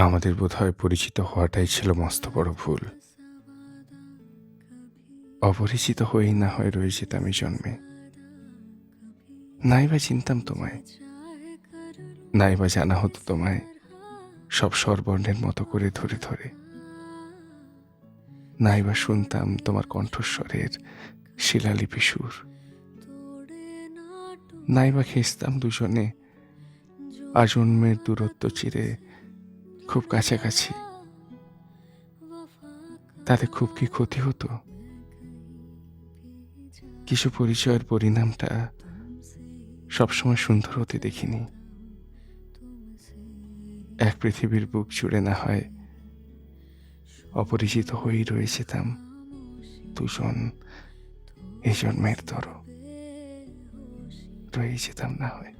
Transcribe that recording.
আমাদের বোধহয় পরিচিত হওয়াটাই ছিল মস্ত বড় ভুল। অপরিচিত হয়েই না হয় রয়ে যেতাম এই জন্মে। নাইবা চিনতাম তোমায়, নাইবা জানা হতো তোমায় সব স্বরবর্ণের মতো করে ধরে ধরে, নাইবা শুনতাম তোমার কণ্ঠস্বরের শিলালিপি সুর, নাইবা খেসতাম দুজনে আজন্মের দূরত্ব চিরে খুব কাছাকাছি। তাতে খুব কি ক্ষতি হতো? কিছু পরিচয়ের পরিণামটা সবসময় সুন্দর হতে দেখিনি। এক পৃথিবীর বুক জুড়ে না হয় অপরিচিত হয়েই রয়ে যেতাম দুজন এই জন্মের তর, রয়েই যেতাম না হয়।